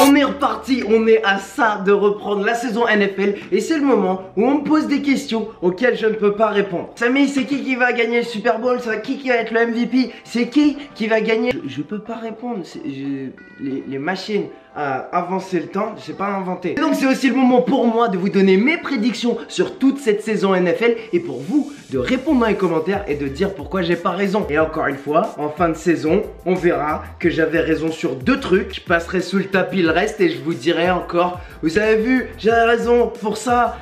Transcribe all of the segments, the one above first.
On est reparti, on est à ça de reprendre la saison NFL et c'est le moment où on me pose des questions auxquelles je ne peux pas répondre. Samy, c'est qui va gagner le Super Bowl? C'est qui va être le MVP? C'est qui va gagner? Je peux pas répondre, les machines à avancer le temps, je sais pas inventer. Et donc c'est aussi le moment pour moi de vous donner mes prédictions sur toute cette saison NFL et pour vous de répondre dans les commentaires et de dire pourquoi j'ai pas raison. Et encore une fois, en fin de saison, on verra que j'avais raison sur 2 trucs. Je passerai sous le tapis le reste et je vous dirai encore, vous avez vu, j'avais raison pour ça.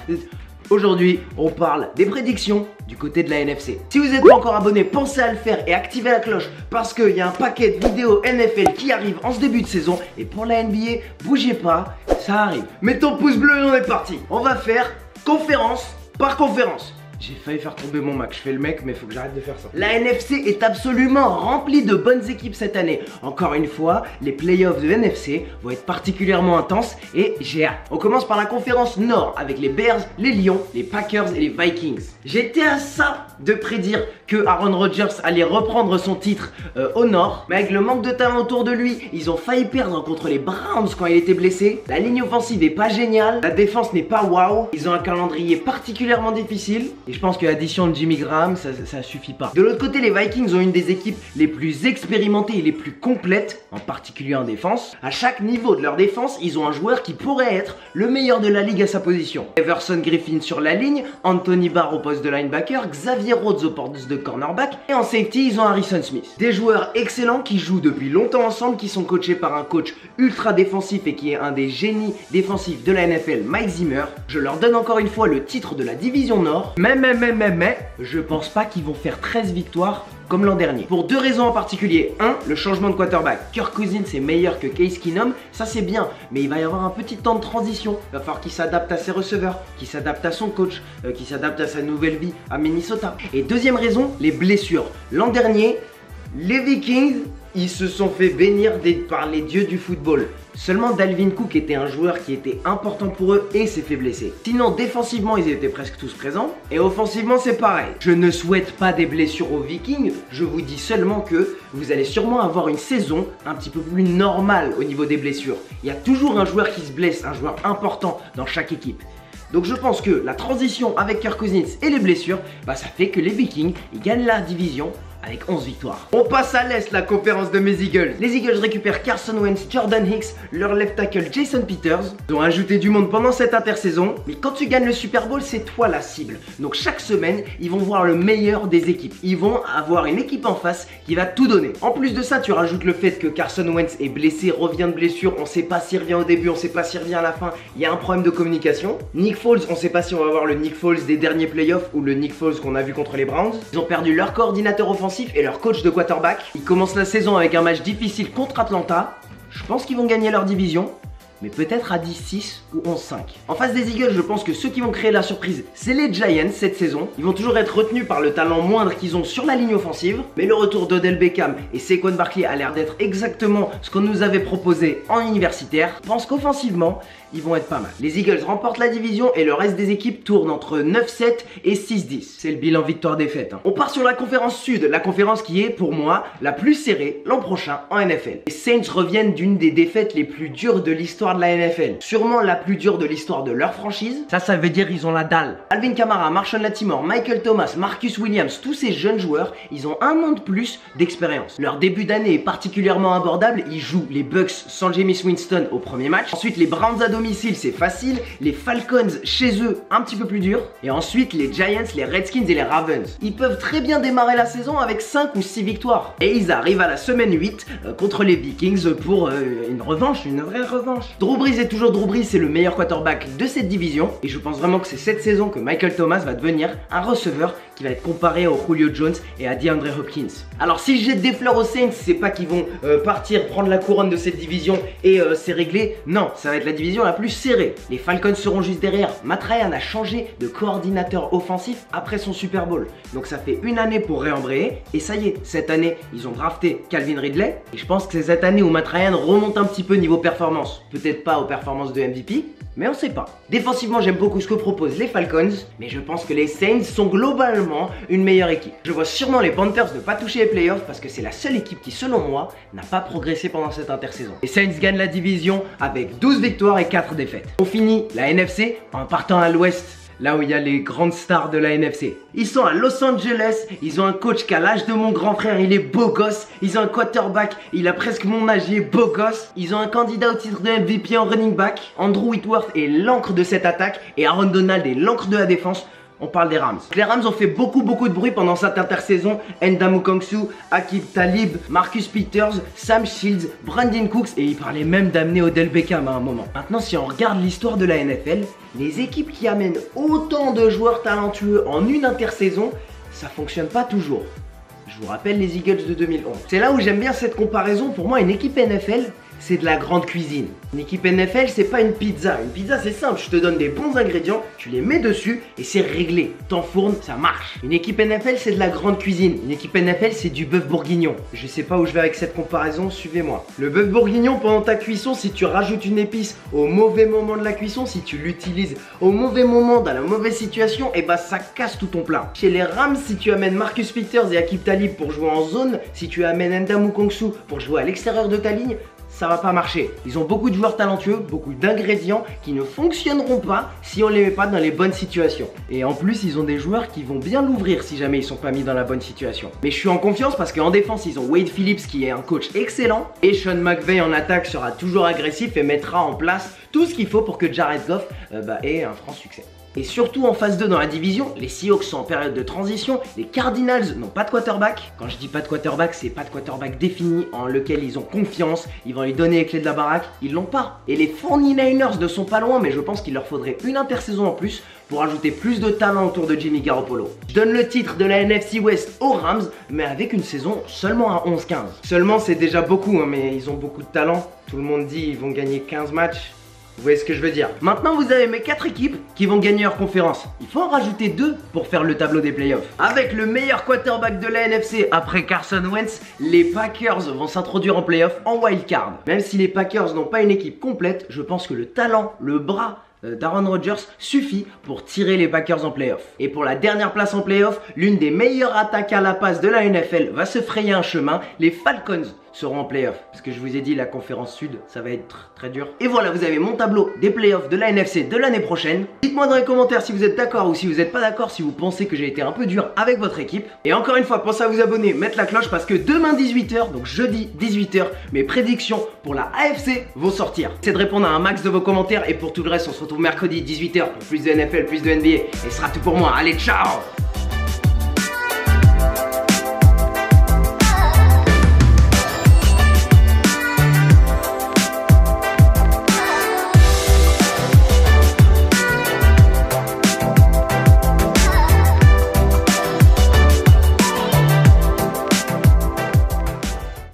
Aujourd'hui, on parle des prédictions du côté de la NFC. Si vous n'êtes pas encore abonné, pensez à le faire et activez la cloche parce qu'il y a un paquet de vidéos NFL qui arrive en ce début de saison. Et pour la NBA, bougez pas, ça arrive. Mets ton pouce bleu et on est parti. On va faire conférence par conférence. J'ai failli faire tomber mon Mac, je fais le mec mais faut que j'arrête de faire ça. La NFC est absolument remplie de bonnes équipes cette année. Encore une fois, les playoffs de NFC vont être particulièrement intenses et j'ai hâte. On commence par la conférence Nord avec les Bears, les Lions, les Packers et les Vikings. J'étais à ça de prédire que Aaron Rodgers allait reprendre son titre au Nord. Mais avec le manque de talent autour de lui, ils ont failli perdre contre les Browns quand il était blessé. La ligne offensive est pas géniale, la défense n'est pas waouh. Ils ont un calendrier particulièrement difficile. Et je pense que l'addition de Jimmy Graham, ça suffit pas. De l'autre côté, les Vikings ont une des équipes les plus expérimentées et les plus complètes, en particulier en défense. À chaque niveau de leur défense, ils ont un joueur qui pourrait être le meilleur de la ligue à sa position. Everson Griffin sur la ligne, Anthony Barr au poste de linebacker, Xavier Rhodes au poste de cornerback. Et en safety, ils ont Harrison Smith. Des joueurs excellents qui jouent depuis longtemps ensemble, qui sont coachés par un coach ultra défensif et qui est un des génies défensifs de la NFL, Mike Zimmer. Je leur donne encore une fois le titre de la division Nord. Mais je pense pas qu'ils vont faire 13 victoires comme l'an dernier. Pour 2 raisons en particulier. 1, le changement de quarterback. Kirk Cousins est meilleur que Case Keenum, ça c'est bien, mais il va y avoir un petit temps de transition. Il va falloir qu'il s'adapte à ses receveurs, qu'il s'adapte à son coach, qu'il s'adapte à sa nouvelle vie à Minnesota. Et deuxième raison, les blessures. L'an dernier, les Vikings, ils se sont fait bénir par les dieux du football. Seulement Dalvin Cook était un joueur qui était important pour eux et s'est fait blesser. Sinon défensivement ils étaient presque tous présents et offensivement c'est pareil. Je ne souhaite pas des blessures aux Vikings, je vous dis seulement que vous allez sûrement avoir une saison un petit peu plus normale au niveau des blessures. Il y a toujours un joueur qui se blesse, un joueur important dans chaque équipe. Donc je pense que la transition avec Kirk Cousins et les blessures, ça fait que les Vikings ils gagnent la division avec 11 victoires. On passe à l'Est, la conférence de mes Eagles. Les Eagles récupèrent Carson Wentz, Jordan Hicks, leur left tackle Jason Peters. Ils ont ajouté du monde pendant cette intersaison. Mais quand tu gagnes le Super Bowl, c'est toi la cible. Donc chaque semaine, ils vont voir le meilleur des équipes. Ils vont avoir une équipe en face qui va tout donner. En plus de ça, tu rajoutes le fait que Carson Wentz est blessé, revient de blessure. On sait pas s'il revient au début, on sait pas s'il revient à la fin. Il y a un problème de communication. Nick Foles, on sait pas si on va avoir le Nick Foles des derniers playoffs ou le Nick Foles qu'on a vu contre les Browns. Ils ont perdu leur coordinateur offensif et leur coach de quarterback. Ils commencent la saison avec un match difficile contre Atlanta. Je pense qu'ils vont gagner leur division, mais peut-être à 10-6 ou 11-5. En face des Eagles, je pense que ceux qui vont créer la surprise, c'est les Giants cette saison. Ils vont toujours être retenus par le talent moindre qu'ils ont sur la ligne offensive, mais le retour d'Odell Beckham et Saquon Barkley a l'air d'être exactement ce qu'on nous avait proposé en universitaire. Je pense qu'offensivement, ils vont être pas mal. Les Eagles remportent la division et le reste des équipes tourne entre 9-7 et 6-10. C'est le bilan victoire-défaite. On part sur la conférence Sud, la conférence qui est pour moi la plus serrée l'an prochain en NFL. Les Saints reviennent d'une des défaites les plus dures de l'histoire de la NFL. Sûrement la plus dure de l'histoire de leur franchise. Ça veut dire ils ont la dalle. Alvin Kamara, Marshawn Lattimore, Michael Thomas, Marcus Williams, tous ces jeunes joueurs, ils ont 1 an de plus d'expérience. Leur début d'année est particulièrement abordable. Ils jouent les Bucks sans Jameis Winston au premier match. Ensuite les Browns à domicile, c'est facile. Les Falcons chez eux, un petit peu plus dur. Et ensuite les Giants, les Redskins et les Ravens. Ils peuvent très bien démarrer la saison avec 5 ou 6 victoires. Et ils arrivent à la semaine 8 contre les Vikings pour une revanche, une vraie revanche. Drew Brees est toujours Drew Brees, c'est le meilleur quarterback de cette division. Et je pense vraiment que c'est cette saison que Michael Thomas va devenir un receveur qui va être comparé au Julio Jones et à DeAndre Hopkins. Alors si je jette des fleurs aux Saints, c'est pas qu'ils vont partir prendre la couronne de cette division et c'est réglé. Non, ça va être la division la plus serrée. Les Falcons seront juste derrière. Matt Ryan a changé de coordinateur offensif après son Super Bowl. Donc ça fait une année pour réembrayer. Et ça y est, cette année, ils ont drafté Calvin Ridley. Et je pense que c'est cette année où Matt Ryan remonte un petit peu niveau performance. Peut-être pas aux performances de MVP, mais on sait pas. Défensivement, j'aime beaucoup ce que proposent les Falcons, mais je pense que les Saints sont globalement une meilleure équipe. Je vois sûrement les Panthers ne pas toucher les playoffs parce que c'est la seule équipe qui, selon moi, n'a pas progressé pendant cette intersaison. Les Saints gagnent la division avec 12 victoires et 4 défaites. On finit la NFC en partant à l'ouest, là où il y a les grandes stars de la NFC. Ils sont à Los Angeles, ils ont un coach qui a l'âge de mon grand frère, il est beau gosse. Ils ont un quarterback, il a presque mon âge, il est beau gosse. Ils ont un candidat au titre de MVP en running back. Andrew Whitworth est l'encre de cette attaque et Aaron Donald est l'encre de la défense. On parle des Rams. Les Rams ont fait beaucoup de bruit pendant cette intersaison. Ndamukong Kongsu, Aqib Talib, Marcus Peters, Sam Shields, Brandon Cooks et ils parlaient même d'amener Odell Beckham à un moment. Maintenant, si on regarde l'histoire de la NFL, les équipes qui amènent autant de joueurs talentueux en une intersaison, ça fonctionne pas toujours. Je vous rappelle les Eagles de 2011. C'est là où j'aime bien cette comparaison. Pour moi, une équipe NFL, c'est de la grande cuisine. Une équipe NFL, c'est pas une pizza. Une pizza, c'est simple. Je te donne des bons ingrédients, tu les mets dessus et c'est réglé. T'enfournes, ça marche. Une équipe NFL, c'est de la grande cuisine. Une équipe NFL, c'est du bœuf bourguignon. Je sais pas où je vais avec cette comparaison, suivez-moi. Le bœuf bourguignon, pendant ta cuisson, si tu rajoutes une épice au mauvais moment de la cuisson, si tu l'utilises au mauvais moment, dans la mauvaise situation, et bah ça casse tout ton plat. Chez les Rams, si tu amènes Marcus Peters et Aqib Talib pour jouer en zone, si tu amènes Ndamukong Kongsu pour jouer à l'extérieur de ta ligne, ça va pas marcher. Ils ont beaucoup de joueurs talentueux, beaucoup d'ingrédients qui ne fonctionneront pas si on les met pas dans les bonnes situations. Et en plus, ils ont des joueurs qui vont bien l'ouvrir si jamais ils sont pas mis dans la bonne situation. Mais je suis en confiance parce qu'en défense, ils ont Wade Phillips qui est un coach excellent et Sean McVay en attaque sera toujours agressif et mettra en place tout ce qu'il faut pour que Jared Goff ait un franc succès. Et surtout en phase 2 dans la division, les Seahawks sont en période de transition, les Cardinals n'ont pas de quarterback. Quand je dis pas de quarterback, c'est pas de quarterback défini en lequel ils ont confiance, ils vont lui donner les clés de la baraque, ils l'ont pas. Et les 49ers ne sont pas loin, mais je pense qu'il leur faudrait une intersaison en plus pour ajouter plus de talent autour de Jimmy Garoppolo. Je donne le titre de la NFC West aux Rams, mais avec une saison seulement à 11-15. Seulement c'est déjà beaucoup, mais ils ont beaucoup de talent. Tout le monde dit ils vont gagner 15 matchs. Vous voyez ce que je veux dire. Maintenant vous avez mes 4 équipes qui vont gagner leur conférence. Il faut en rajouter 2 pour faire le tableau des playoffs. Avec le meilleur quarterback de la NFC après Carson Wentz, les Packers vont s'introduire en playoffs en wildcard. Même si les Packers n'ont pas une équipe complète, je pense que le talent, le bras d'Aaron Rodgers suffit pour tirer les Packers en playoff. Et pour la dernière place en playoff, l'une des meilleures attaques à la passe de la NFL va se frayer un chemin. Les Falcons seront en playoff. Parce que je vous ai dit, la conférence sud, ça va être très dur. Et voilà, vous avez mon tableau des playoffs de la NFC de l'année prochaine. Dites-moi dans les commentaires si vous êtes d'accord ou si vous n'êtes pas d'accord, si vous pensez que j'ai été un peu dur avec votre équipe. Et encore une fois, pensez à vous abonner, mettre la cloche parce que demain 18h, donc jeudi 18h, mes prédictions pour la AFC vont sortir. C'est de répondre à un max de vos commentaires et pour tout le reste, on se retrouve mercredi 18h pour plus de NFL, plus de NBA. Et ce sera tout pour moi. Allez, ciao!